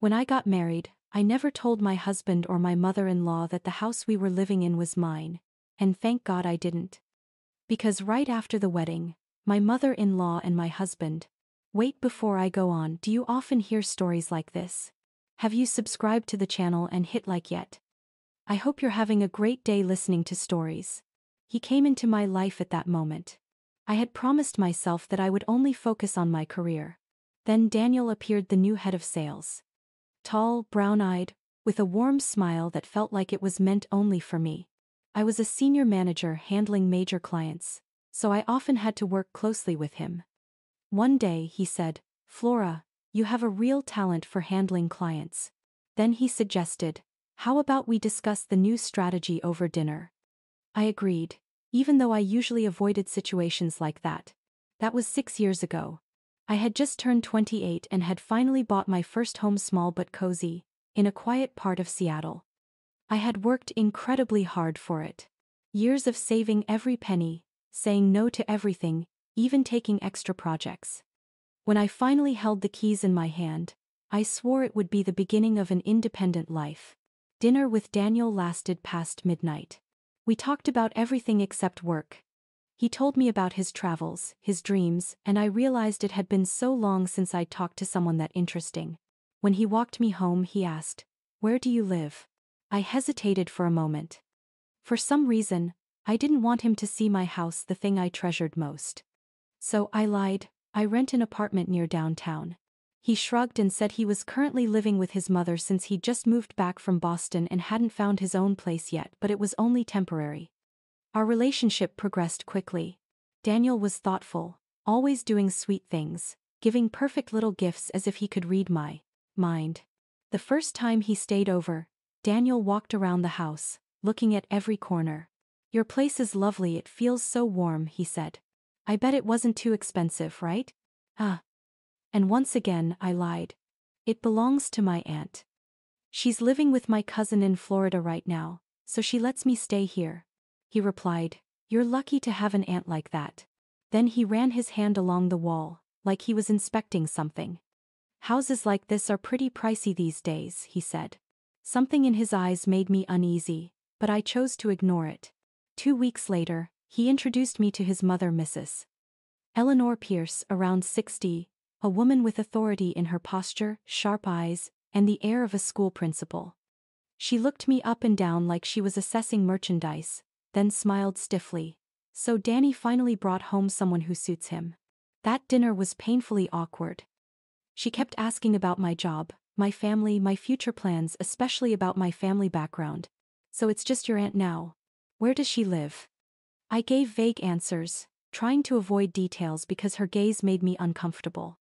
When I got married, I never told my husband or my mother-in-law that the house we were living in was mine, and thank God I didn't. Because right after the wedding, my mother-in-law and my husband— Wait, before I go on, do you often hear stories like this? Have you subscribed to the channel and hit like yet? I hope you're having a great day listening to stories. He came into my life at that moment. I had promised myself that I would only focus on my career. Then Daniel appeared, the new head of sales. Tall, brown-eyed, with a warm smile that felt like it was meant only for me. I was a senior manager handling major clients, so I often had to work closely with him. One day he said, "Flora, you have a real talent for handling clients." Then he suggested, "How about we discuss the new strategy over dinner?" I agreed, even though I usually avoided situations like that. That was 6 years ago. I had just turned 28 and had finally bought my first home, small but cozy, in a quiet part of Seattle. I had worked incredibly hard for it. Years of saving every penny, saying no to everything, even taking extra projects. When I finally held the keys in my hand, I swore it would be the beginning of an independent life. Dinner with Daniel lasted past midnight. We talked about everything except work. He told me about his travels, his dreams, and I realized it had been so long since I'd talked to someone that interesting. When he walked me home, he asked, "Where do you live?" I hesitated for a moment. For some reason, I didn't want him to see my house, the thing I treasured most. So I lied, "I rent an apartment near downtown." He shrugged and said he was currently living with his mother since he'd just moved back from Boston and hadn't found his own place yet, but it was only temporary. Our relationship progressed quickly. Daniel was thoughtful, always doing sweet things, giving perfect little gifts as if he could read my mind. The first time he stayed over, Daniel walked around the house, looking at every corner. "Your place is lovely, it feels so warm," he said. "I bet it wasn't too expensive, right?" And once again, I lied. "It belongs to my aunt. She's living with my cousin in Florida right now, so she lets me stay here." He replied, "You're lucky to have an aunt like that." Then he ran his hand along the wall, like he was inspecting something. "Houses like this are pretty pricey these days," he said. Something in his eyes made me uneasy, but I chose to ignore it. 2 weeks later, he introduced me to his mother, Mrs. Eleanor Pierce, around 60, a woman with authority in her posture, sharp eyes, and the air of a school principal. She looked me up and down like she was assessing merchandise, then smiled stiffly. "So Danny finally brought home someone who suits him." That dinner was painfully awkward. She kept asking about my job, my family, my future plans, especially about my family background. "So it's just your aunt now? Where does she live?" I gave vague answers, trying to avoid details because her gaze made me uncomfortable.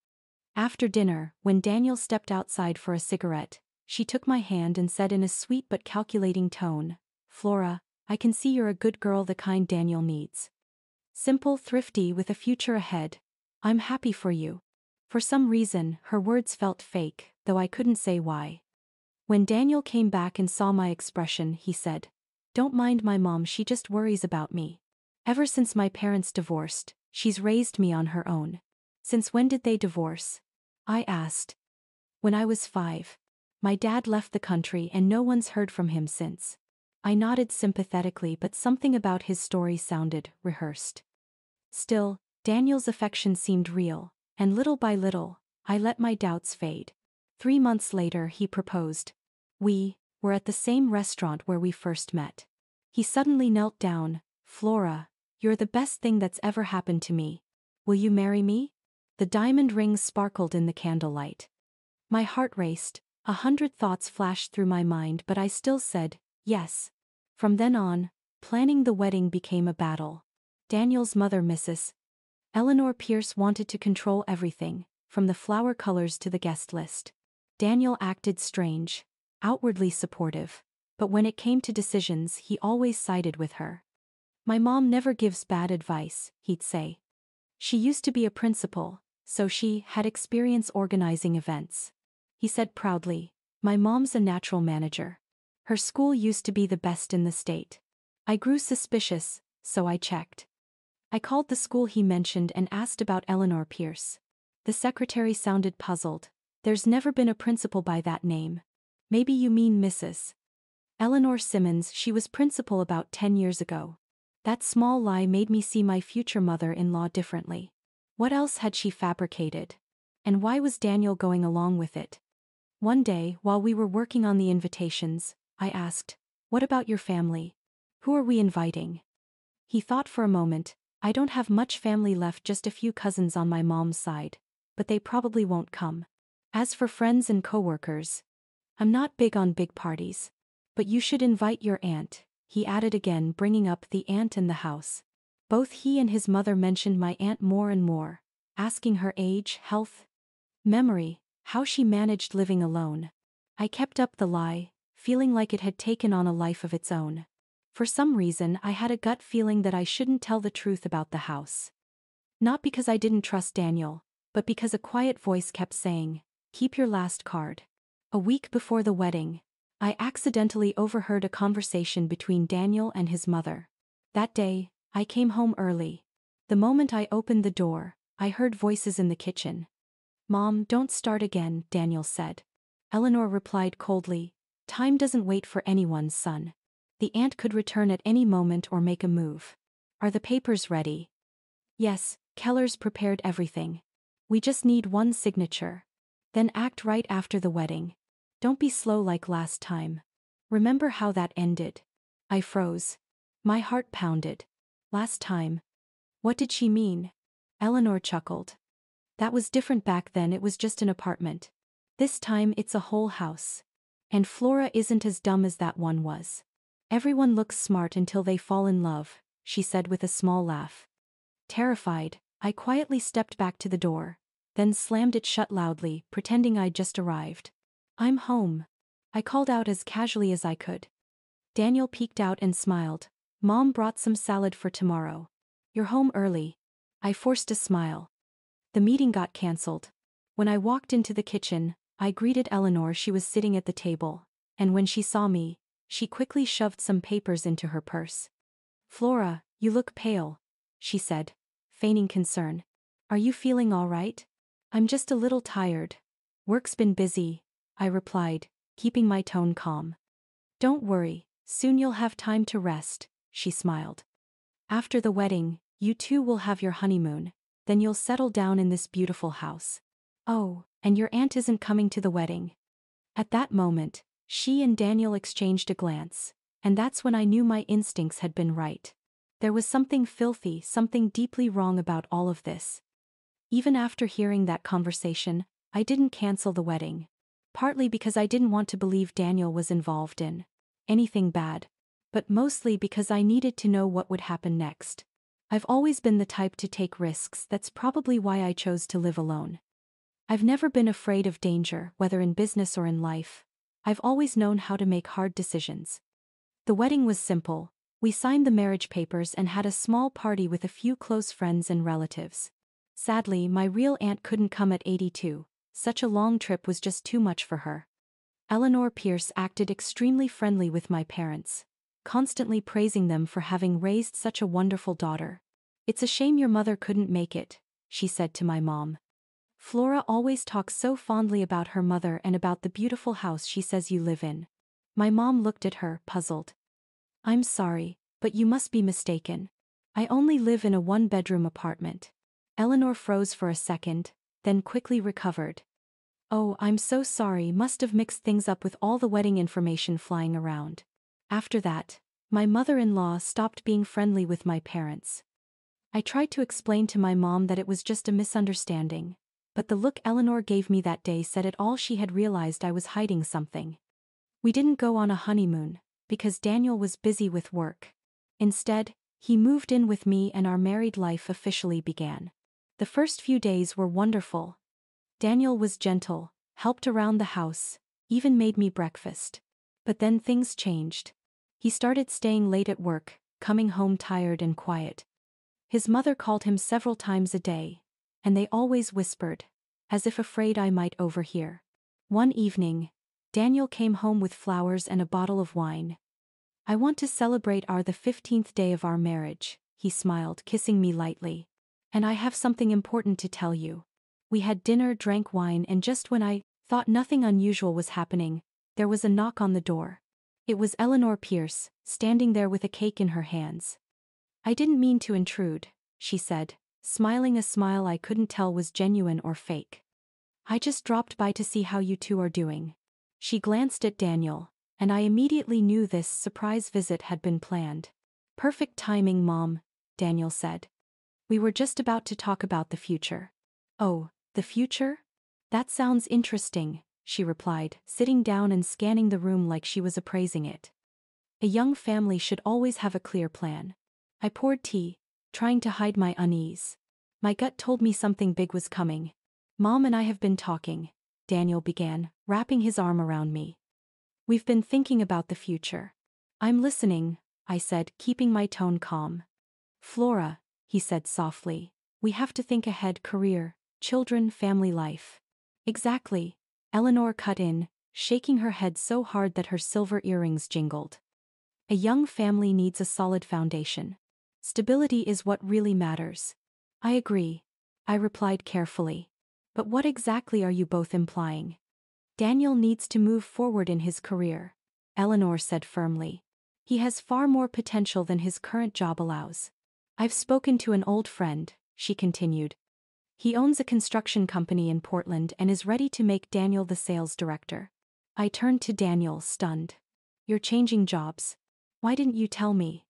After dinner, when Daniel stepped outside for a cigarette, she took my hand and said in a sweet but calculating tone, "Flora, I can see you're a good girl, the kind Daniel needs. Simple, thrifty, with a future ahead. I'm happy for you." For some reason, her words felt fake, though I couldn't say why. When Daniel came back and saw my expression, he said, "Don't mind my mom, she just worries about me. Ever since my parents divorced, she's raised me on her own." "Since when did they divorce?" I asked. "When I was 5. My dad left the country and no one's heard from him since." I nodded sympathetically, but something about his story sounded rehearsed. Still, Daniel's affection seemed real, and little by little, I let my doubts fade. 3 months later, he proposed. We were at the same restaurant where we first met. He suddenly knelt down. "Flora, you're the best thing that's ever happened to me. Will you marry me?" The diamond rings sparkled in the candlelight. My heart raced, 100 thoughts flashed through my mind, but I still said, yes. From then on, planning the wedding became a battle. Daniel's mother, Mrs. Eleanor Pierce, wanted to control everything, from the flower colors to the guest list. Daniel acted strange, outwardly supportive, but when it came to decisions, he always sided with her. "My mom never gives bad advice," he'd say. "She used to be a principal, so she had experience organizing events." He said proudly, "My mom's a natural manager. Her school used to be the best in the state." I grew suspicious, so I checked. I called the school he mentioned and asked about Eleanor Pierce. The secretary sounded puzzled. There's never been a principal by that name. Maybe you mean Mrs. Eleanor Simmons. She was principal about 10 years ago. That small lie made me see my future mother-in-law differently. What else had she fabricated? And why was Daniel going along with it? One day, while we were working on the invitations, I asked, "What about your family? Who are we inviting?" He thought for a moment. "I don't have much family left, just a few cousins on my mom's side. But they probably won't come. As for friends and coworkers, I'm not big on big parties. But you should invite your aunt," he added again, bringing up the aunt in the house. Both he and his mother mentioned my aunt more and more, asking her age, health, memory, how she managed living alone. I kept up the lie, feeling like it had taken on a life of its own. For some reason, I had a gut feeling that I shouldn't tell the truth about the house. Not because I didn't trust Daniel, but because a quiet voice kept saying, "Keep your last card." A week before the wedding, I accidentally overheard a conversation between Daniel and his mother. That day, I came home early. The moment I opened the door, I heard voices in the kitchen. "Mom, don't start again," Daniel said. Eleanor replied coldly, "Time doesn't wait for anyone, son. The aunt could return at any moment or make a move. Are the papers ready?" "Yes, Keller's prepared everything. We just need one signature. Then act right after the wedding. Don't be slow like last time. Remember how that ended?" I froze. My heart pounded. Last time? What did she mean? Eleanor chuckled. "That was different back then, it was just an apartment. This time it's a whole house. And Flora isn't as dumb as that one was. Everyone looks smart until they fall in love," she said with a small laugh. Terrified, I quietly stepped back to the door, then slammed it shut loudly, pretending I'd just arrived. "I'm home," I called out as casually as I could. Daniel peeked out and smiled. "Mom brought some salad for tomorrow. You're home early." I forced a smile. The meeting got cancelled. When I walked into the kitchen, I greeted Eleanor. She was sitting at the table, and when she saw me, she quickly shoved some papers into her purse. "Flora, you look pale," she said, feigning concern. "Are you feeling all right?" "I'm just a little tired. Work's been busy," I replied, keeping my tone calm. "Don't worry, soon you'll have time to rest," she smiled. "After the wedding, you two will have your honeymoon, then you'll settle down in this beautiful house. Oh, and your aunt isn't coming to the wedding." At that moment, she and Daniel exchanged a glance, and that's when I knew my instincts had been right. There was something filthy, something deeply wrong about all of this. Even after hearing that conversation, I didn't cancel the wedding. Partly because I didn't want to believe Daniel was involved in anything bad, but mostly because I needed to know what would happen next. I've always been the type to take risks. That's probably why I chose to live alone. I've never been afraid of danger, whether in business or in life. I've always known how to make hard decisions. The wedding was simple. We signed the marriage papers and had a small party with a few close friends and relatives. Sadly, my real aunt couldn't come at 82. Such a long trip was just too much for her. Eleanor Pierce acted extremely friendly with my parents, constantly praising them for having raised such a wonderful daughter. "It's a shame your mother couldn't make it," she said to my mom. "Flora always talks so fondly about her mother and about the beautiful house she says you live in." My mom looked at her, puzzled. "I'm sorry, but you must be mistaken. I only live in a one-bedroom apartment." Eleanor froze for a second, then quickly recovered. "Oh, I'm so sorry, must have mixed things up with all the wedding information flying around." After that, my mother-in-law stopped being friendly with my parents. I tried to explain to my mom that it was just a misunderstanding, but the look Eleanor gave me that day said it all. She had realized I was hiding something. We didn't go on a honeymoon, because Daniel was busy with work. Instead, he moved in with me and our married life officially began. The first few days were wonderful. Daniel was gentle, helped around the house, even made me breakfast. But then things changed. He started staying late at work, coming home tired and quiet. His mother called him several times a day, and they always whispered, as if afraid I might overhear. One evening, Daniel came home with flowers and a bottle of wine. "I want to celebrate the 15th day of our marriage," he smiled, kissing me lightly. "And I have something important to tell you." We had dinner, drank wine, and just when I Thought nothing unusual was happening, there was a knock on the door. It was Eleanor Pierce, standing there with a cake in her hands. I didn't mean to intrude, she said, smiling a smile I couldn't tell was genuine or fake. I just dropped by to see how you two are doing. She glanced at Daniel, and I immediately knew this surprise visit had been planned. Perfect timing, Mom, Daniel said. We were just about to talk about the future. Oh, the future? That sounds interesting, she replied, sitting down and scanning the room like she was appraising it. A young family should always have a clear plan. I poured tea, trying to hide my unease. My gut told me something big was coming. Mom and I have been talking, Daniel began, wrapping his arm around me. We've been thinking about the future. I'm listening, I said, keeping my tone calm. Flora, he said softly, we have to think ahead: career, children, family life. Exactly, Eleanor cut in, shaking her head so hard that her silver earrings jingled. A young family needs a solid foundation. Stability is what really matters. I agree, I replied carefully. But what exactly are you both implying? Daniel needs to move forward in his career, Eleanor said firmly. He has far more potential than his current job allows. I've spoken to an old friend, she continued. He owns a construction company in Portland and is ready to make Daniel the sales director. I turned to Daniel, stunned. You're changing jobs. Why didn't you tell me?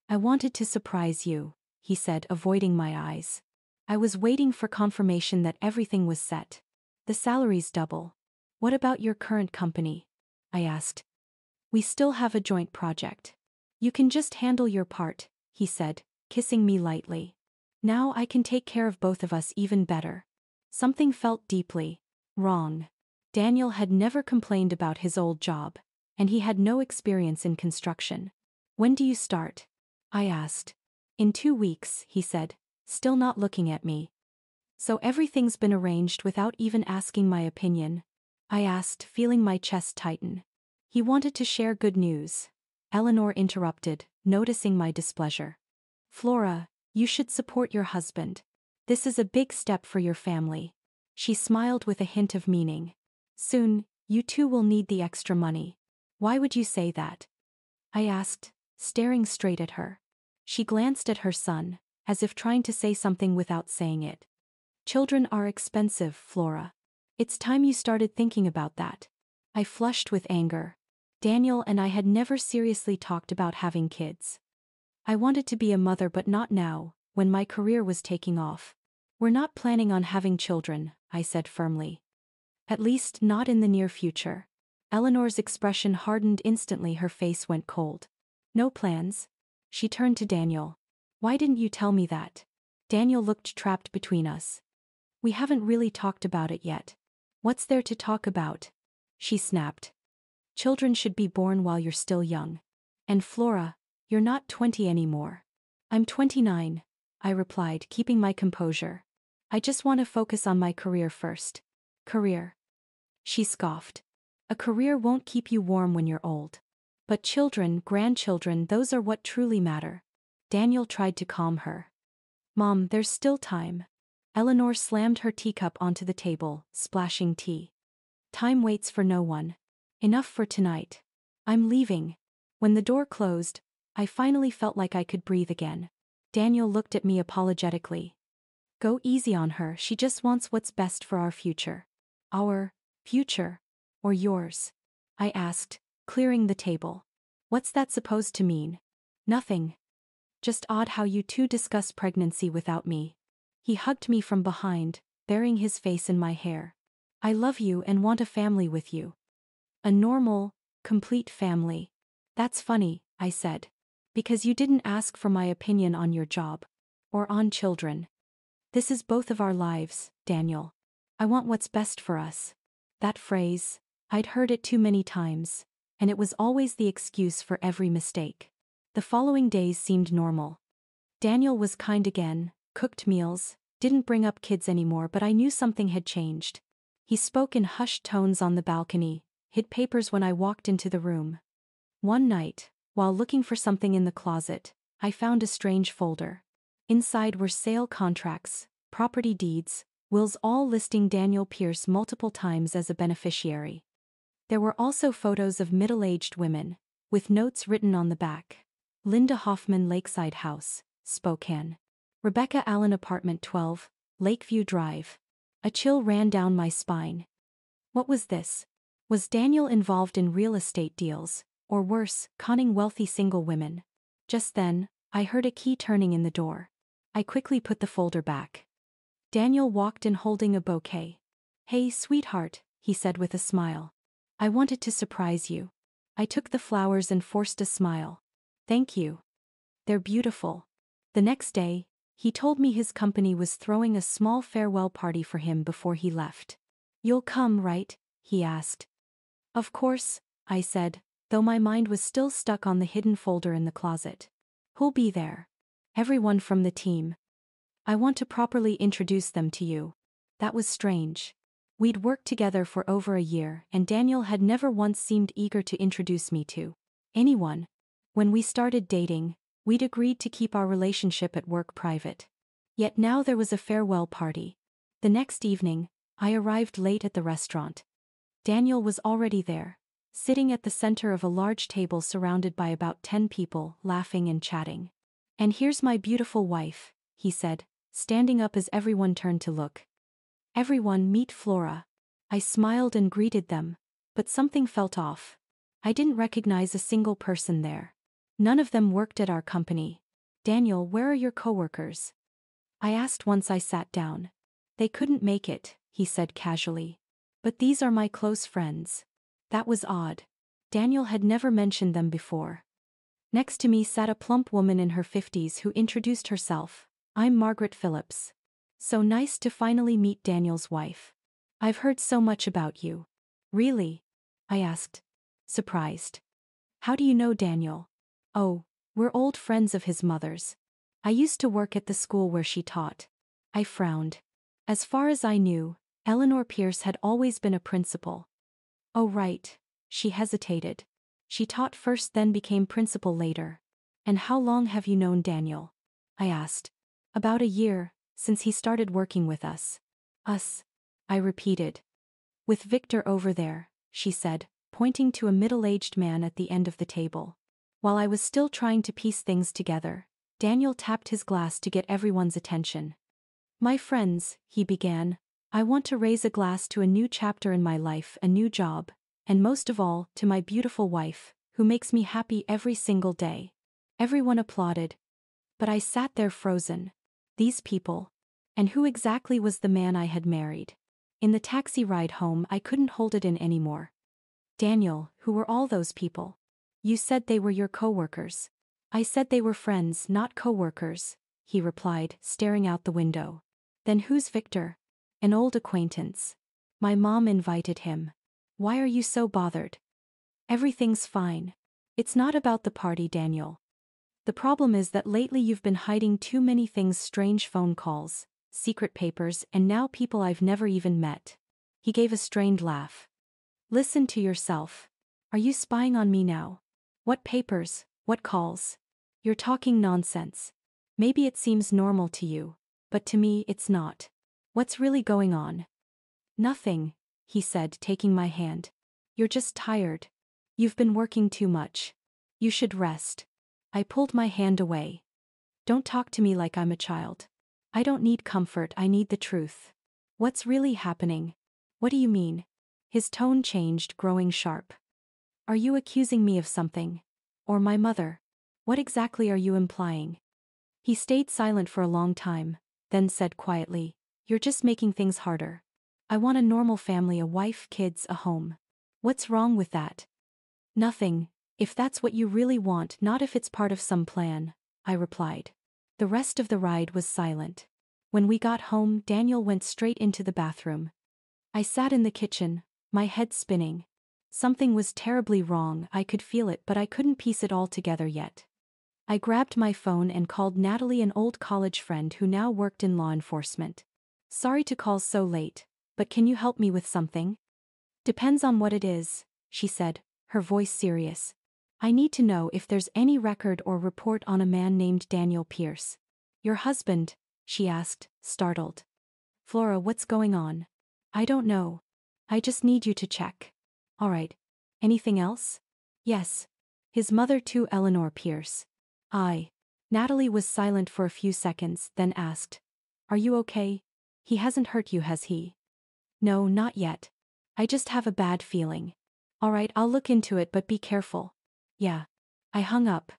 I wanted to surprise you, he said, avoiding my eyes. I was waiting for confirmation that everything was set. The salary's double. What about your current company? I asked. We still have a joint project. You can just handle your part, he said, kissing me lightly. Now I can take care of both of us even better. Something felt deeply wrong. Daniel had never complained about his old job, and he had no experience in construction. When do you start? I asked. In 2 weeks, he said, still not looking at me. So everything's been arranged without even asking my opinion? I asked, feeling my chest tighten. He wanted to share good news. Eleanor interrupted, noticing my displeasure. Flora, you should support your husband. This is a big step for your family. She smiled with a hint of meaning. Soon, you two will need the extra money. Why would you say that? I asked, staring straight at her. She glanced at her son, as if trying to say something without saying it. Children are expensive, Flora. It's time you started thinking about that. I flushed with anger. Daniel and I had never seriously talked about having kids. I wanted to be a mother, but not now, when my career was taking off. We're not planning on having children, I said firmly. At least not in the near future. Eleanor's expression hardened instantly, her face went cold. No plans? She turned to Daniel. Why didn't you tell me that? Daniel looked trapped between us. We haven't really talked about it yet. What's there to talk about? She snapped. Children should be born while you're still young. And Flora, you're not 20 anymore. I'm 29, I replied, keeping my composure. I just want to focus on my career first. Career? She scoffed. A career won't keep you warm when you're old. But children, grandchildren, those are what truly matter. Daniel tried to calm her. Mom, there's still time. Eleanor slammed her teacup onto the table, splashing tea. Time waits for no one. Enough for tonight. I'm leaving. When the door closed, I finally felt like I could breathe again. Daniel looked at me apologetically. Go easy on her, she just wants what's best for our future. Our future? Or yours? I asked, clearing the table. What's that supposed to mean? Nothing. Just odd how you two discuss pregnancy without me. He hugged me from behind, burying his face in my hair. I love you and want a family with you. A normal, complete family. That's funny, I said. Because you didn't ask for my opinion on your job. Or on children. This is both of our lives, Daniel. I want what's best for us. That phrase, I'd heard it too many times, and it was always the excuse for every mistake. The following days seemed normal. Daniel was kind again, cooked meals, didn't bring up kids anymore, but I knew something had changed. He spoke in hushed tones on the balcony, hid papers when I walked into the room. One night, while looking for something in the closet, I found a strange folder. Inside were sale contracts, property deeds, wills all listing Daniel Pierce multiple times as a beneficiary. There were also photos of middle-aged women, with notes written on the back. Linda Hoffman Lakeside House, Spokane. Rebecca Allen Apartment 12, Lakeview Drive. A chill ran down my spine. What was this? Was Daniel involved in real estate deals, or worse, conning wealthy single women? Just then, I heard a key turning in the door. I quickly put the folder back. Daniel walked in holding a bouquet. "Hey, sweetheart," he said with a smile. "I wanted to surprise you." I took the flowers and forced a smile. "Thank you. They're beautiful." The next day, he told me his company was throwing a small farewell party for him before he left. "You'll come, right?" he asked. "Of course," I said, though my mind was still stuck on the hidden folder in the closet. "Who'll be there?" "Everyone from the team. I want to properly introduce them to you." That was strange. We'd worked together for over a year, and Daniel had never once seemed eager to introduce me to anyone. When we started dating, we'd agreed to keep our relationship at work private. Yet now there was a farewell party. The next evening, I arrived late at the restaurant. Daniel was already there, sitting at the center of a large table surrounded by about 10 people, laughing and chatting. "And here's my beautiful wife," he said, standing up as everyone turned to look. "Everyone meet Flora." I smiled and greeted them, but something felt off. I didn't recognize a single person there. None of them worked at our company. "Daniel, where are your coworkers?" I asked once I sat down. "They couldn't make it," he said casually. "But these are my close friends." That was odd. Daniel had never mentioned them before. Next to me sat a plump woman in her 50s who introduced herself. "I'm Margaret Phillips. So nice to finally meet Daniel's wife. I've heard so much about you." "Really?" I asked, surprised. "How do you know Daniel?" "Oh, we're old friends of his mother's. I used to work at the school where she taught." I frowned. As far as I knew, Eleanor Pierce had always been a principal. "Oh right." She hesitated. "She taught first, then became principal later." "And how long have you known Daniel?" I asked. "About a year, since he started working with us." "Us?" I repeated. "With Victor over there," she said, pointing to a middle-aged man at the end of the table. While I was still trying to piece things together, Daniel tapped his glass to get everyone's attention. "My friends," he began, "I want to raise a glass to a new chapter in my life, a new job, and most of all, to my beautiful wife, who makes me happy every single day." Everyone applauded. But I sat there frozen. These people. And who exactly was the man I had married? In the taxi ride home, I couldn't hold it in anymore. "Daniel, who were all those people? You said they were your coworkers." "I said they were friends, not coworkers," he replied, staring out the window. "Then who's Victor?" "An old acquaintance. My mom invited him." "Why are you so bothered?" "Everything's fine. It's not about the party, Daniel. The problem is that lately you've been hiding too many things, strange phone calls, secret papers, and now people I've never even met." He gave a strained laugh. "Listen to yourself. Are you spying on me now? What papers? What calls? You're talking nonsense. Maybe it seems normal to you, but to me it's not. What's really going on?" "Nothing," he said, taking my hand. "You're just tired. You've been working too much. You should rest." I pulled my hand away. "Don't talk to me like I'm a child. I don't need comfort, I need the truth. What's really happening?" "What do you mean?" His tone changed, growing sharp. "Are you accusing me of something? Or my mother? What exactly are you implying?" He stayed silent for a long time, then said quietly, "You're just making things harder. I want a normal family, a wife, kids, a home. What's wrong with that?" "Nothing, if that's what you really want, not if it's part of some plan," I replied. The rest of the ride was silent. When we got home, Daniel went straight into the bathroom. I sat in the kitchen, my head spinning. Something was terribly wrong, I could feel it, but I couldn't piece it all together yet. I grabbed my phone and called Natalie, an old college friend who now worked in law enforcement. "Sorry to call so late, but can you help me with something?" "Depends on what it is," she said, her voice serious. "I need to know if there's any record or report on a man named Daniel Pierce." "Your husband?" she asked, startled. Flora, what's going on? I don't know. I just need you to check. Alright. Anything else? Yes. His mother too, Eleanor Pierce. Natalie was silent for a few seconds, then asked. Are you okay? He hasn't hurt you, has he? No, not yet. I just have a bad feeling. Alright, I'll look into it, but be careful. Yeah. I hung up.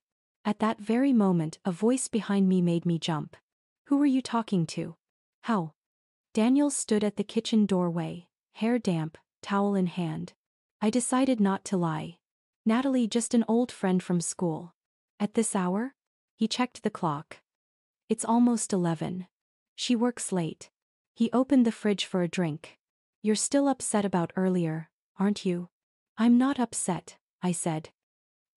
At that very moment, a voice behind me made me jump. Who were you talking to? How? Daniel stood at the kitchen doorway, hair damp, towel in hand. I decided not to lie. Natalie, just an old friend from school. At this hour? He checked the clock. It's almost 11. She works late. He opened the fridge for a drink. You're still upset about earlier, aren't you? I'm not upset, I said.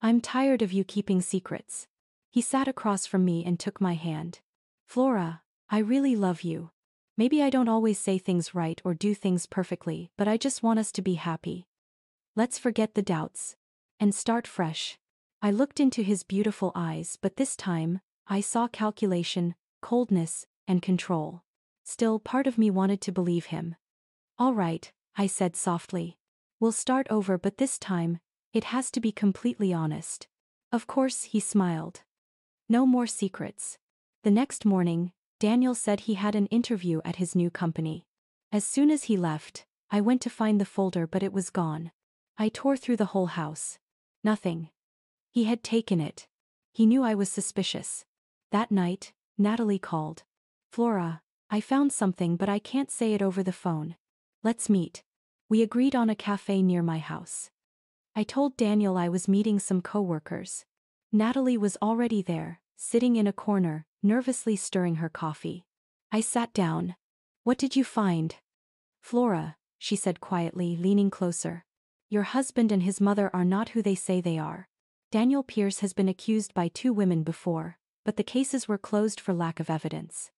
I'm tired of you keeping secrets. He sat across from me and took my hand. Flora, I really love you. Maybe I don't always say things right or do things perfectly, but I just want us to be happy. Let's forget the doubts. And start fresh. I looked into his beautiful eyes, but this time, I saw calculation, coldness, and control. Still, part of me wanted to believe him. All right, I said softly. We'll start over, but this time, it has to be completely honest. Of course, he smiled. No more secrets. The next morning, Daniel said he had an interview at his new company. As soon as he left, I went to find the folder, but it was gone. I tore through the whole house. Nothing. He had taken it. He knew I was suspicious. That night, Natalie called. Flora, I found something, but I can't say it over the phone. Let's meet. We agreed on a cafe near my house. I told Daniel I was meeting some coworkers. Natalie was already there, sitting in a corner, nervously stirring her coffee. I sat down. What did you find? Flora, she said quietly, leaning closer. Your husband and his mother are not who they say they are. Daniel Pierce has been accused by 2 women before, but the cases were closed for lack of evidence.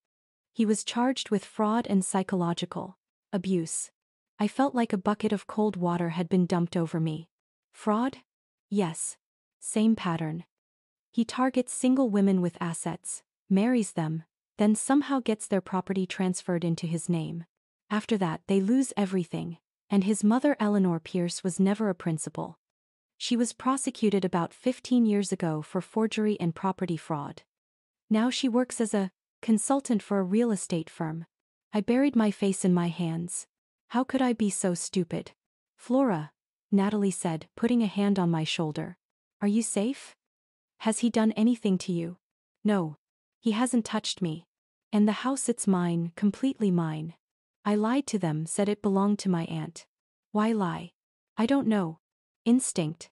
He was charged with fraud and psychological abuse. I felt like a bucket of cold water had been dumped over me. Fraud? Yes. Same pattern. He targets single women with assets, marries them, then somehow gets their property transferred into his name. After that, they lose everything, and his mother Eleanor Pierce was never a principal. She was prosecuted about 15 years ago for forgery and property fraud. Now she works as a consultant for a real estate firm. I buried my face in my hands. How could I be so stupid? Flora, Natalie said, putting a hand on my shoulder. Are you safe? Has he done anything to you? No. He hasn't touched me. And the house, it's mine, completely mine. I lied to them, said it belonged to my aunt. Why lie? I don't know. Instinct.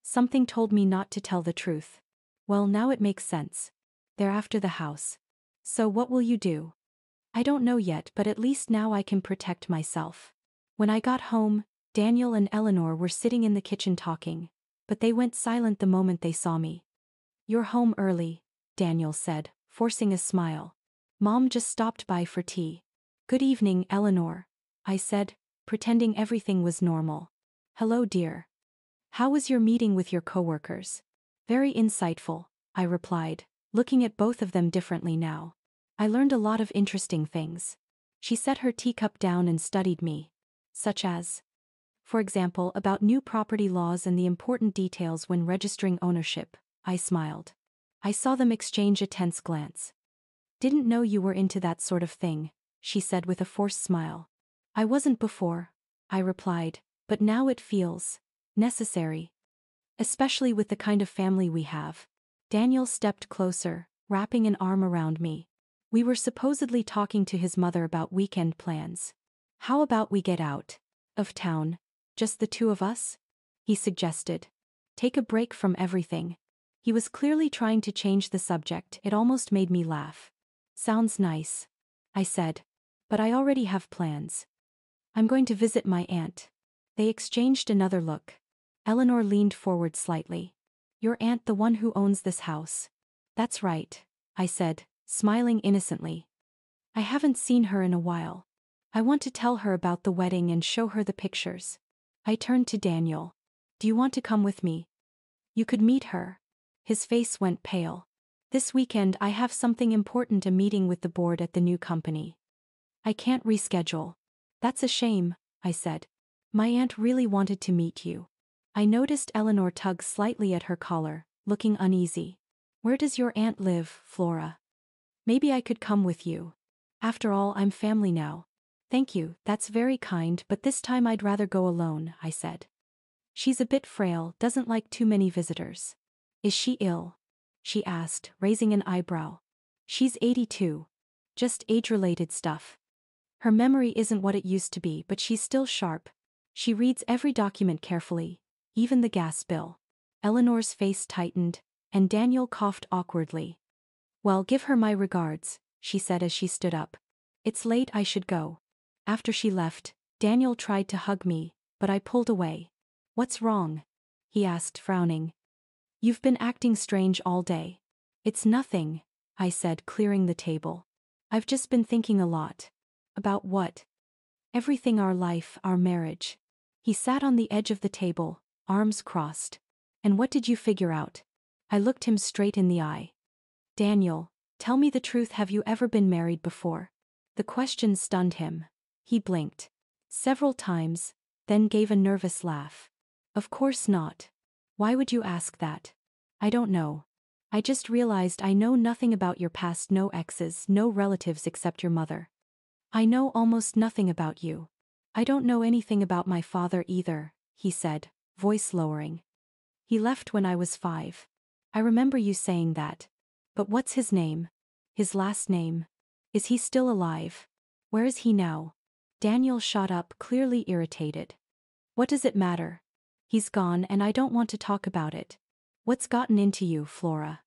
Something told me not to tell the truth. Well, now it makes sense. They're after the house. So what will you do? I don't know yet, but at least now I can protect myself. When I got home, Daniel and Eleanor were sitting in the kitchen talking, but they went silent the moment they saw me. You're home early, Daniel said, forcing a smile. Mom just stopped by for tea. Good evening, Eleanor, I said, pretending everything was normal. Hello, dear. How was your meeting with your coworkers? Very insightful, I replied, looking at both of them differently now. I learned a lot of interesting things. She set her teacup down and studied me. Such as, for example, about new property laws and the important details when registering ownership. I smiled. I saw them exchange a tense glance. Didn't know you were into that sort of thing, she said with a forced smile. I wasn't before, I replied, but now it feels necessary. Especially with the kind of family we have. Daniel stepped closer, wrapping an arm around me. We were supposedly talking to his mother about weekend plans. How about we get out of town, just the 2 of us? He suggested. Take a break from everything. He was clearly trying to change the subject. It almost made me laugh. Sounds nice, I said. But I already have plans. I'm going to visit my aunt. They exchanged another look. Eleanor leaned forward slightly. Your aunt, the one who owns this house? That's right, I said, smiling innocently. I haven't seen her in a while. I want to tell her about the wedding and show her the pictures. I turned to Daniel. Do you want to come with me? You could meet her. His face went pale. This weekend I have something important, a meeting with the board at the new company. I can't reschedule. That's a shame, I said. My aunt really wanted to meet you. I noticed Eleanor tug slightly at her collar, looking uneasy. Where does your aunt live, Flora? Maybe I could come with you. After all, I'm family now. Thank you, that's very kind, but this time I'd rather go alone, I said. She's a bit frail, doesn't like too many visitors. Is she ill? She asked, raising an eyebrow. She's 82. Just age-related stuff. Her memory isn't what it used to be, but she's still sharp. She reads every document carefully, even the gas bill. Eleanor's face tightened, and Daniel coughed awkwardly. Well, give her my regards, she said as she stood up. It's late, I should go. After she left, Daniel tried to hug me, but I pulled away. What's wrong? He asked, frowning. You've been acting strange all day. It's nothing, I said, clearing the table. I've just been thinking a lot. About what? Everything, our life, our marriage. He sat on the edge of the table, arms crossed. And what did you figure out? I looked him straight in the eye. Daniel, tell me the truth, have you ever been married before? The question stunned him. He blinked several times, then gave a nervous laugh. Of course not. Why would you ask that? I don't know. I just realized I know nothing about your past, no exes, no relatives except your mother. I know almost nothing about you. I don't know anything about my father either, he said, voice lowering. He left when I was 5. I remember you saying that. But what's his name? His last name? Is he still alive? Where is he now? Daniel shot up, clearly irritated. What does it matter? He's gone and I don't want to talk about it. What's gotten into you, Flora?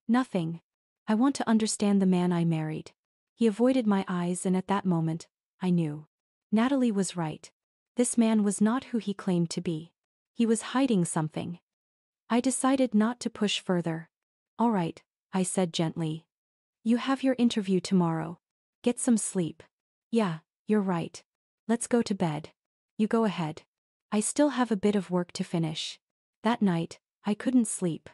Nothing. I want to understand the man I married. He avoided my eyes, and at that moment, I knew. Natalie was right. This man was not who he claimed to be. He was hiding something. I decided not to push further. All right, I said gently. You have your interview tomorrow. Get some sleep. Yeah, you're right. Let's go to bed. You go ahead. I still have a bit of work to finish. That night, I couldn't sleep.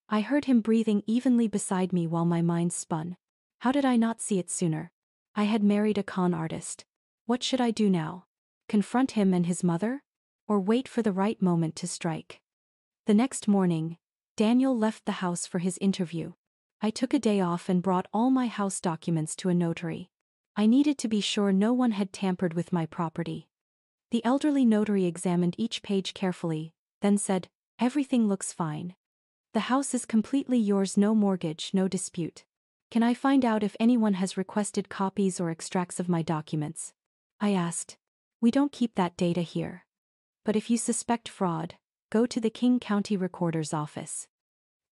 I heard him breathing evenly beside me while my mind spun. How did I not see it sooner? I had married a con artist. What should I do now? Confront him and his mother? Or wait for the right moment to strike? The next morning, Daniel left the house for his interview. I took a day off and brought all my house documents to a notary. I needed to be sure no one had tampered with my property. The elderly notary examined each page carefully, then said, "Everything looks fine. The house is completely yours, no mortgage, no dispute. Can I find out if anyone has requested copies or extracts of my documents?" I asked. "We don't keep that data here. But if you suspect fraud, go to the King County Recorder's office.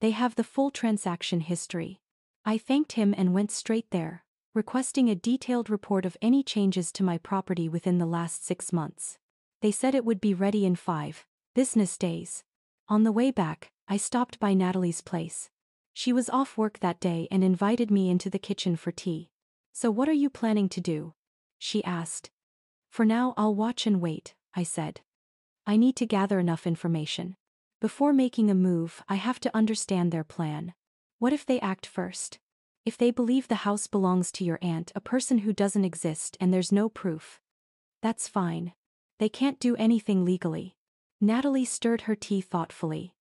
They have the full transaction history." I thanked him and went straight there, requesting a detailed report of any changes to my property within the last 6 months. They said it would be ready in 5 business days. On the way back, I stopped by Natalie's place. She was off work that day and invited me into the kitchen for tea. "So what are you planning to do?" she asked. "For now, I'll watch and wait," I said. "I need to gather enough information. Before making a move, I have to understand their plan. What if they act first? If they believe the house belongs to your aunt, a person who doesn't exist, and there's no proof? That's fine. They can't do anything legally." Natalie stirred her tea thoughtfully.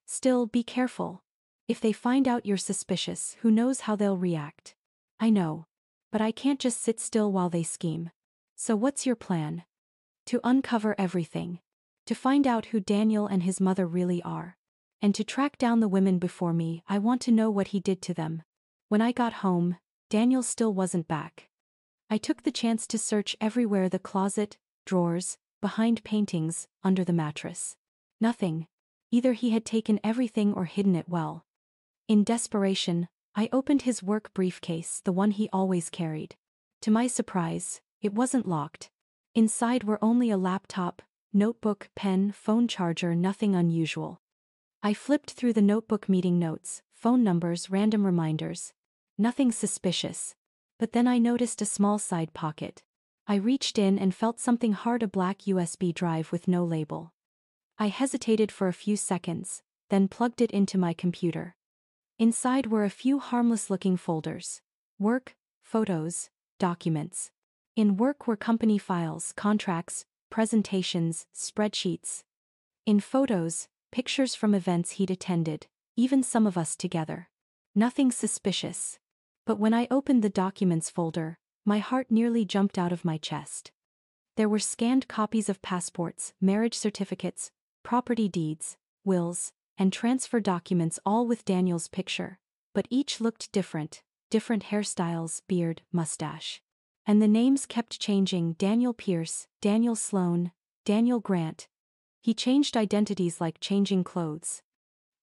"Still, be careful. If they find out you're suspicious, who knows how they'll react?" "I know. But I can't just sit still while they scheme." "So what's your plan?" "To uncover everything. To find out who Daniel and his mother really are. And to track down the women before me. I want to know what he did to them." When I got home, Daniel still wasn't back. I took the chance to search everywhere: the closet, drawers, behind paintings, under the mattress. Nothing. Either he had taken everything or hidden it well. In desperation, I opened his work briefcase, the one he always carried. To my surprise, it wasn't locked. Inside were only a laptop, notebook, pen, phone charger, nothing unusual. I flipped through the notebook: meeting notes, phone numbers, random reminders. Nothing suspicious. But then I noticed a small side pocket. I reached in and felt something hard: a black USB drive with no label. I hesitated for a few seconds, then plugged it into my computer. Inside were a few harmless-looking folders. Work, photos, documents. In work were company files, contracts, presentations, spreadsheets. In photos, pictures from events he'd attended, even some of us together. Nothing suspicious. But when I opened the documents folder, my heart nearly jumped out of my chest. There were scanned copies of passports, marriage certificates, property deeds, wills, and transfer documents, all with Daniel's picture. But each looked different hairstyles, beard, mustache. And the names kept changing: Daniel Pierce, Daniel Sloan, Daniel Grant. He changed identities like changing clothes.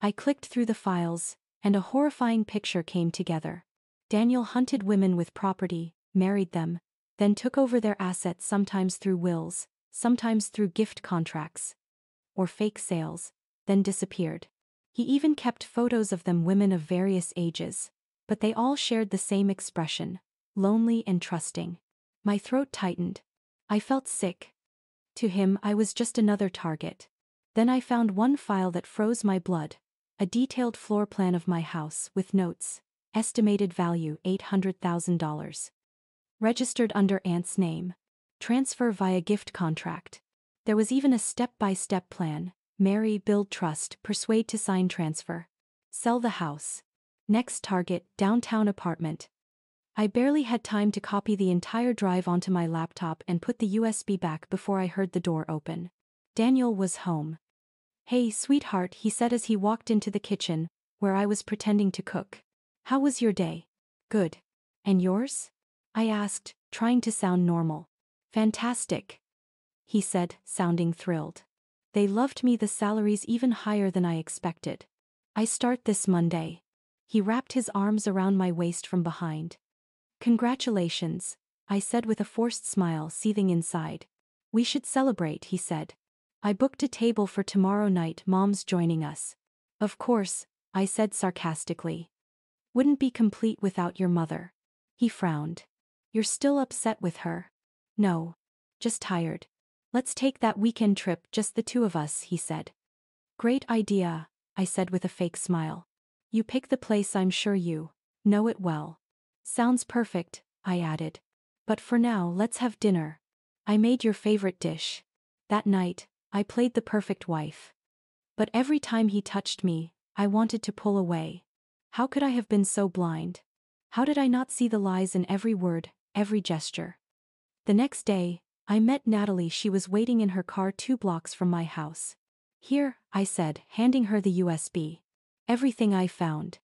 I clicked through the files, and a horrifying picture came together. Daniel hunted women with property, married them, then took over their assets, sometimes through wills, sometimes through gift contracts or fake sales, then disappeared. He even kept photos of them, women of various ages, but they all shared the same expression: lonely and trusting. My throat tightened. I felt sick. To him, I was just another target. Then I found one file that froze my blood: a detailed floor plan of my house with notes, estimated value $800,000. Registered under Aunt's name. Transfer via gift contract. There was even a step-by-step plan: marry, build trust, persuade to sign, transfer. Sell the house. Next target, downtown apartment. I barely had time to copy the entire drive onto my laptop and put the USB back before I heard the door open. Daniel was home. "Hey, sweetheart," he said as he walked into the kitchen, where I was pretending to cook. "How was your day?" "Good. And yours?" I asked, trying to sound normal. "Fantastic," he said, sounding thrilled. "They loved me. The salary's even higher than I expected. I start this Monday." He wrapped his arms around my waist from behind. "Congratulations," I said with a forced smile seething inside. "We should celebrate," he said. "I booked a table for tomorrow night. Mom's joining us." "Of course," I said sarcastically. "Wouldn't be complete without your mother." He frowned. "You're still upset with her?" "No. Just tired. Let's take that weekend trip, just the two of us," he said. "Great idea," I said with a fake smile. "You pick the place. I'm sure you know it well." "Sounds perfect," I added. "But for now, let's have dinner. I made your favorite dish." That night, I played the perfect wife. But every time he touched me, I wanted to pull away. How could I have been so blind? How did I not see the lies in every word, every gesture? The next day, I met Natalie. She was waiting in her car 2 blocks from my house. "Here," I said, handing her the USB. "Everything I found."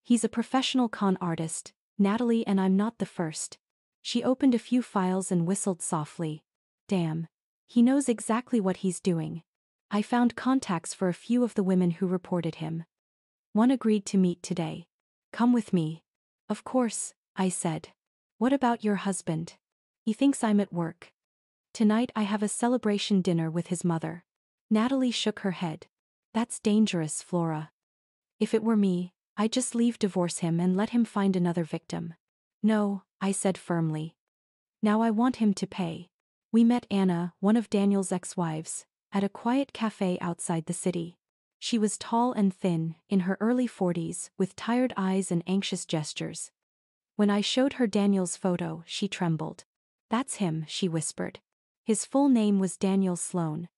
"He's a professional con artist, Natalie, and I'm not the first." She opened a few files and whistled softly. "Damn. He knows exactly what he's doing." I found contacts for a few of the women who reported him. One agreed to meet today. "Come with me." "Of course," I said. "What about your husband?" "He thinks I'm at work." "Tonight I have a celebration dinner with his mother." Natalie shook her head. "That's dangerous, Flora. If it were me, I'd just leave, divorce him, and let him find another victim." "No," I said firmly. "Now I want him to pay." We met Anna, one of Daniel's ex-wives, at a quiet cafe outside the city. She was tall and thin, in her early 40s, with tired eyes and anxious gestures. When I showed her Daniel's photo, she trembled. "That's him," she whispered. "His full name was Daniel Sloan.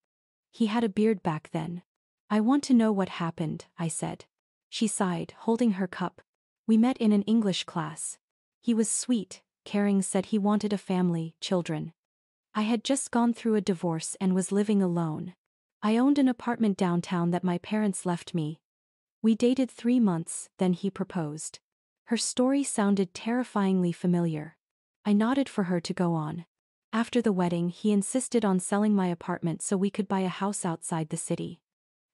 He had a beard back then." "I want to know what happened," I said. She sighed, holding her cup. "We met in an English class. He was sweet, caring, said he wanted a family, children. I had just gone through a divorce and was living alone. I owned an apartment downtown that my parents left me. We dated 3 months, then he proposed." Her story sounded terrifyingly familiar. I nodded for her to go on. "After the wedding, he insisted on selling my apartment so we could buy a house outside the city.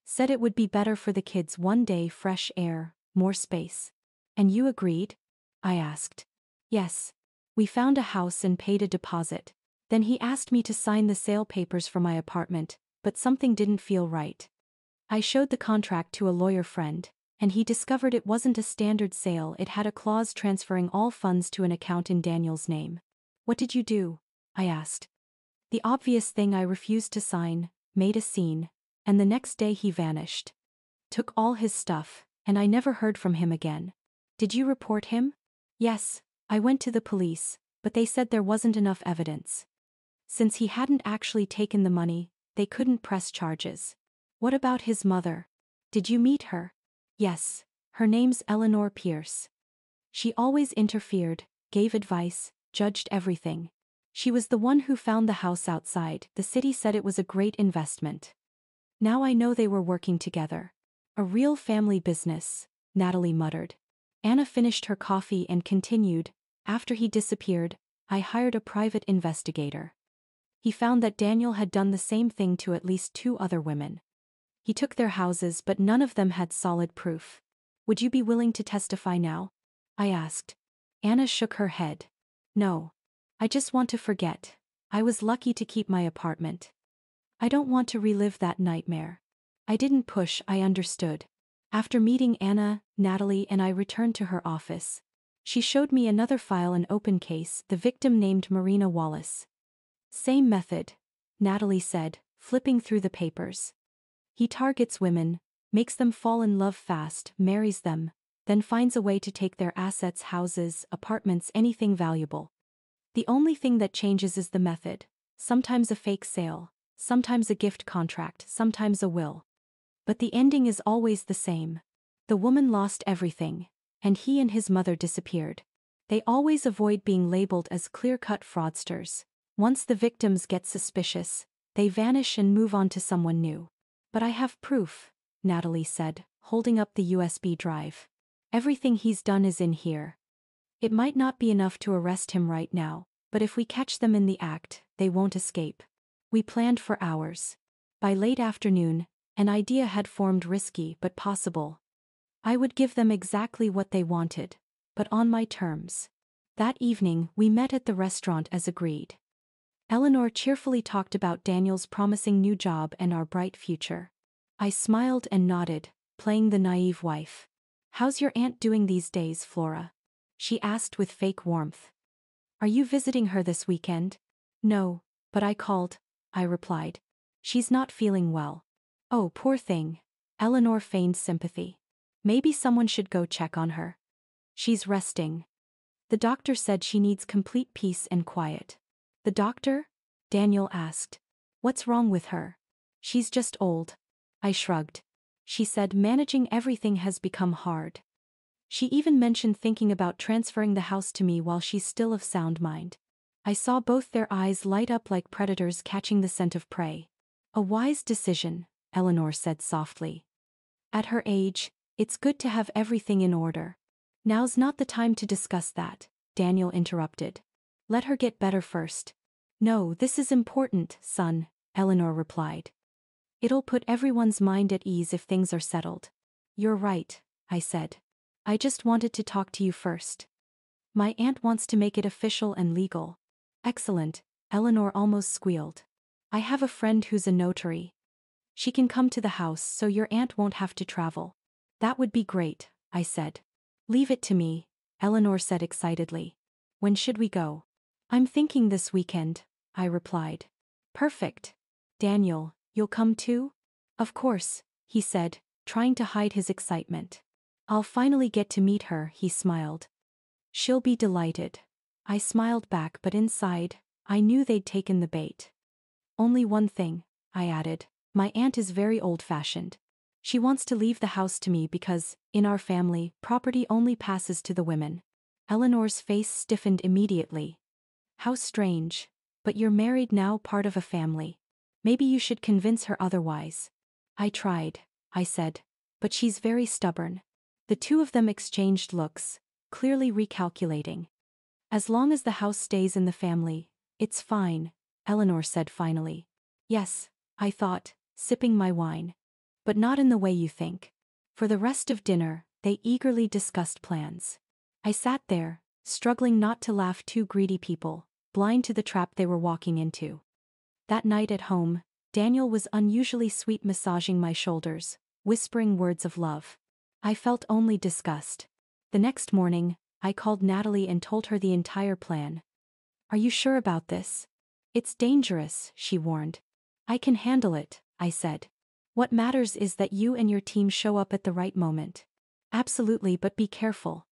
Said it would be better for the kids one day, fresh air, more space." "And you agreed?" I asked. "Yes. We found a house and paid a deposit. Then he asked me to sign the sale papers for my apartment, but something didn't feel right. I showed the contract to a lawyer friend, and he discovered it wasn't a standard sale. It had a clause transferring all funds to an account in Daniel's name." "What did you do?" I asked. "The obvious thing, I refused to sign, made a scene, and the next day he vanished. Took all his stuff, and I never heard from him again." "Did you report him?" "Yes, I went to the police, but they said there wasn't enough evidence. Since he hadn't actually taken the money, they couldn't press charges. What about his mother? Did you meet her? Yes, her name's Eleanor Pierce. She always interfered, gave advice, judged everything. She was the one who found the house outside. The city said it was a great investment. Now I know they were working together. A real family business, Natalie muttered. Anna finished her coffee and continued, after he disappeared, I hired a private investigator. He found that Daniel had done the same thing to at least 2 other women. He took their houses but none of them had solid proof. Would you be willing to testify now? I asked. Anna shook her head. No. I just want to forget. I was lucky to keep my apartment. I don't want to relive that nightmare. I didn't push, I understood. After meeting Anna, Natalie and I returned to her office. She showed me another file, an open case, the victim named Marina Wallace. Same method, Natalie said, flipping through the papers. He targets women, makes them fall in love fast, marries them, then finds a way to take their assets, houses, apartments, anything valuable. The only thing that changes is the method. Sometimes a fake sale, sometimes a gift contract, sometimes a will. But the ending is always the same. The woman lost everything, and he and his mother disappeared. They always avoid being labeled as clear-cut fraudsters. Once the victims get suspicious, they vanish and move on to someone new. But I have proof, Natalie said, holding up the USB drive. Everything he's done is in here. It might not be enough to arrest him right now, but if we catch them in the act, they won't escape. We planned for hours. By late afternoon, an idea had formed, risky but possible. I would give them exactly what they wanted, but on my terms. That evening, we met at the restaurant as agreed. Eleanor cheerfully talked about Daniel's promising new job and our bright future. I smiled and nodded, playing the naive wife. How's your aunt doing these days, Flora? She asked with fake warmth. Are you visiting her this weekend? No, but I called, I replied. She's not feeling well. Oh, poor thing. Eleanor feigned sympathy. Maybe someone should go check on her. She's resting. The doctor said she needs complete peace and quiet. The doctor? Daniel asked. What's wrong with her? She's just old. I shrugged. She said managing everything has become hard. She even mentioned thinking about transferring the house to me while she's still of sound mind. I saw both their eyes light up like predators catching the scent of prey. A wise decision, Eleanor said softly. At her age, it's good to have everything in order. Now's not the time to discuss that, Daniel interrupted. Let her get better first. No, this is important, son, Eleanor replied. It'll put everyone's mind at ease if things are settled. You're right, I said. I just wanted to talk to you first. My aunt wants to make it official and legal. Excellent, Eleanor almost squealed. I have a friend who's a notary. She can come to the house so your aunt won't have to travel. That would be great, I said. Leave it to me, Eleanor said excitedly. When should we go? I'm thinking this weekend, I replied. Perfect. Daniel, you'll come too? Of course, he said, trying to hide his excitement. I'll finally get to meet her, he smiled. She'll be delighted. I smiled back, but inside, I knew they'd taken the bait. Only one thing, I added. My aunt is very old-fashioned. She wants to leave the house to me because, in our family, property only passes to the women. Eleanor's face stiffened immediately. How strange. But you're married now, part of a family. Maybe you should convince her otherwise. I tried, I said. But she's very stubborn. The two of them exchanged looks, clearly recalculating. As long as the house stays in the family, it's fine, Eleanor said finally. Yes, I thought, sipping my wine. But not in the way you think. For the rest of dinner, they eagerly discussed plans. I sat there, struggling not to laugh, two greedy people, blind to the trap they were walking into. That night at home, Daniel was unusually sweet, massaging my shoulders, whispering words of love. I felt only disgust. The next morning, I called Natalie and told her the entire plan. Are you sure about this? It's dangerous, she warned. I can handle it, I said. What matters is that you and your team show up at the right moment. Absolutely, but be careful.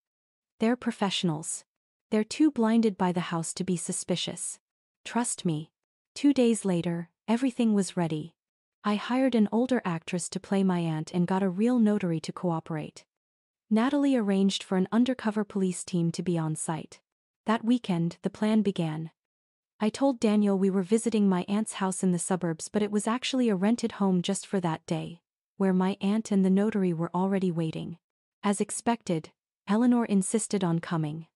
They're professionals. They're too blinded by the house to be suspicious. Trust me. 2 days later, everything was ready. I hired an older actress to play my aunt and got a real notary to cooperate. Natalie arranged for an undercover police team to be on site. That weekend, the plan began. I told Daniel we were visiting my aunt's house in the suburbs, but it was actually a rented home just for that day, where my aunt and the notary were already waiting. As expected, Eleanor insisted on coming.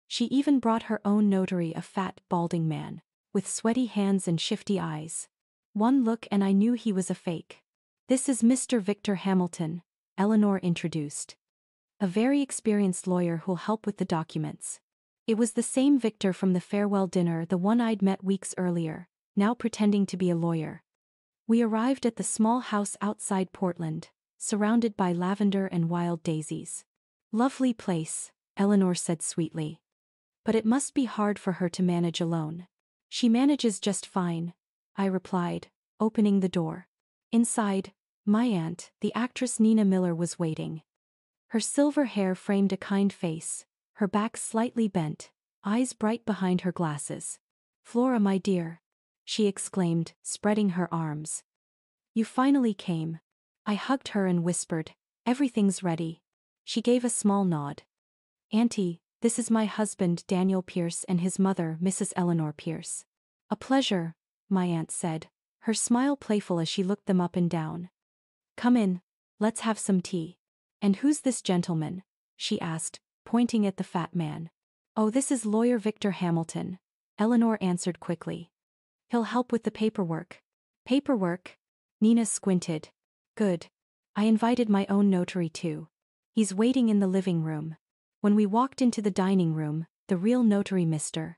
She even brought her own notary, a fat, balding man, with sweaty hands and shifty eyes. One look and I knew he was a fake. "This is Mr. Victor Hamilton," Eleanor introduced. "A very experienced lawyer who'll help with the documents." It was the same Victor from the farewell dinner, the one I'd met weeks earlier, now pretending to be a lawyer. We arrived at the small house outside Portland, surrounded by lavender and wild daisies. "Lovely place," Eleanor said sweetly. "But it must be hard for her to manage alone." "She manages just fine," I replied, opening the door. Inside, my aunt, the actress Nina Miller, was waiting. Her silver hair framed a kind face, her back slightly bent, eyes bright behind her glasses. "Flora, my dear," she exclaimed, spreading her arms. "You finally came." I hugged her and whispered, "Everything's ready." She gave a small nod. "Auntie, this is my husband Daniel Pierce and his mother Mrs. Eleanor Pierce." "A pleasure," my aunt said, her smile playful as she looked them up and down. "Come in, let's have some tea." "And who's this gentleman?" she asked, pointing at the fat man. "Oh, this is lawyer Victor Hamilton," Eleanor answered quickly. "He'll help with the paperwork." "Paperwork?" Nina squinted. "Good. I invited my own notary too. He's waiting in the living room." When we walked into the dining room, the real notary, Mr.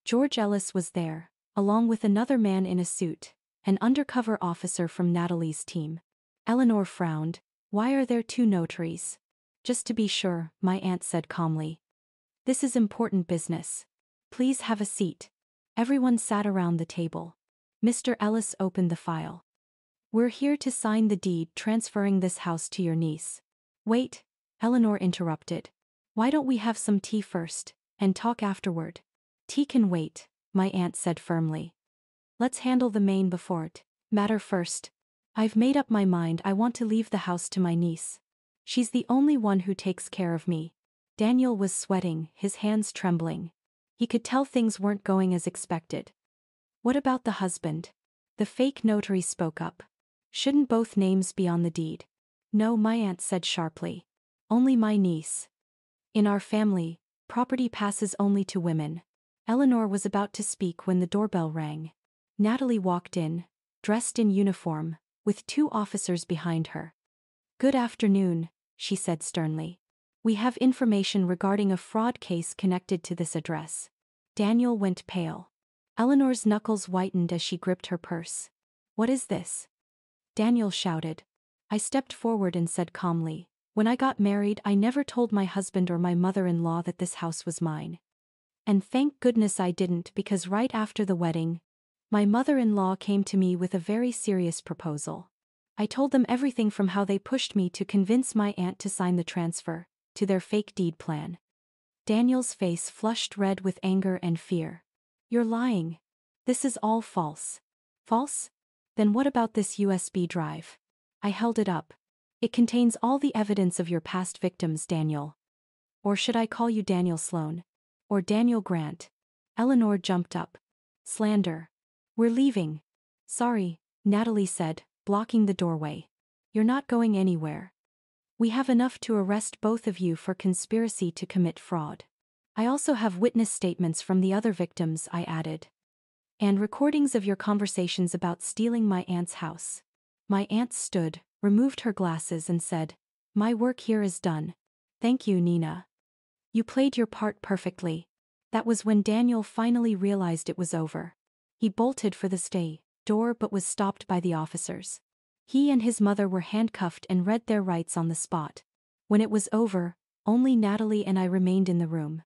George Ellis, was there, along with another man in a suit, an undercover officer from Natalie's team. Eleanor frowned. "Why are there two notaries?" "Just to be sure," my aunt said calmly. "This is important business. Please have a seat." Everyone sat around the table. Mr. Ellis opened the file. "We're here to sign the deed transferring this house to your niece." "Wait," Eleanor interrupted. "Why don't we have some tea first, and talk afterward?" "Tea can wait," my aunt said firmly. "Let's handle the main matter first. I've made up my mind. I want to leave the house to my niece. She's the only one who takes care of me." Daniel was sweating, his hands trembling. He could tell things weren't going as expected. "What about the husband?" The fake notary spoke up. "Shouldn't both names be on the deed?" "No," my aunt said sharply. "Only my niece. In our family, property passes only to women." Eleanor was about to speak when the doorbell rang. Natalie walked in, dressed in uniform, with two officers behind her. "Good afternoon," she said sternly. "We have information regarding a fraud case connected to this address." Daniel went pale. Eleanor's knuckles whitened as she gripped her purse. "What is this?" Daniel shouted. I stepped forward and said calmly, "When I got married, I never told my husband or my mother-in-law that this house was mine. And thank goodness I didn't, because right after the wedding, my mother-in-law came to me with a very serious proposal. I told them everything from how they pushed me to convince my aunt to sign the transfer, to their fake deed plan." Daniel's face flushed red with anger and fear. "You're lying. This is all false." "False? Then what about this USB drive?" I held it up. "It contains all the evidence of your past victims, Daniel." "Or should I call you Daniel Sloan? Or Daniel Grant?" Eleanor jumped up. "Slander. We're leaving." "Sorry," Natalie said, blocking the doorway. "You're not going anywhere. We have enough to arrest both of you for conspiracy to commit fraud. I also have witness statements from the other victims," I added. "And recordings of your conversations about stealing my aunt's house." My aunt stood, removed her glasses and said, "My work here is done. Thank you, Nina. You played your part perfectly." That was when Daniel finally realized it was over. He bolted for the stay door but was stopped by the officers. He and his mother were handcuffed and read their rights on the spot. When it was over, only Natalie and I remained in the room.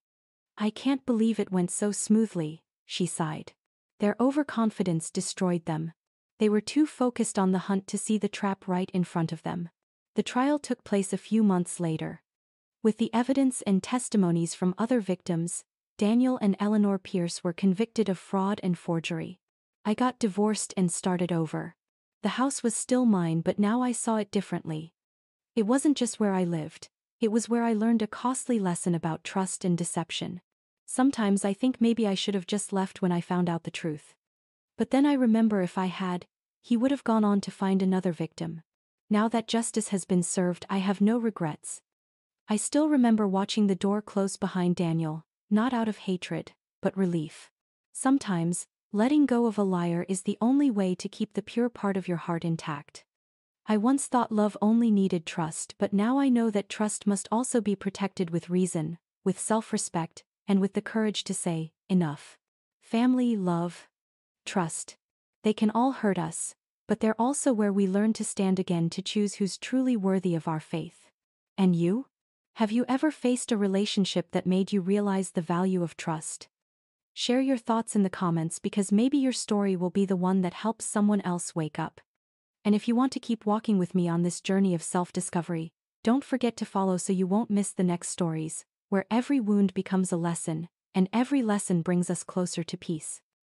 "I can't believe it went so smoothly," she sighed. Their overconfidence destroyed them. They were too focused on the hunt to see the trap right in front of them. The trial took place a few months later. With the evidence and testimonies from other victims, Daniel and Eleanor Pierce were convicted of fraud and forgery. I got divorced and started over. The house was still mine, but now I saw it differently. It wasn't just where I lived. It was where I learned a costly lesson about trust and deception. Sometimes I think maybe I should have just left when I found out the truth. But then I remember if I had, he would have gone on to find another victim. Now that justice has been served, I have no regrets. I still remember watching the door close behind Daniel, not out of hatred, but relief. Sometimes, letting go of a liar is the only way to keep the pure part of your heart intact. I once thought love only needed trust, but now I know that trust must also be protected with reason, with self-respect, and with the courage to say, enough. Family, love, trust. They can all hurt us, but they're also where we learn to stand again, to choose who's truly worthy of our faith. And you? Have you ever faced a relationship that made you realize the value of trust? Share your thoughts in the comments, because maybe your story will be the one that helps someone else wake up. And if you want to keep walking with me on this journey of self-discovery, don't forget to follow so you won't miss the next stories, where every wound becomes a lesson, and every lesson brings us closer to peace.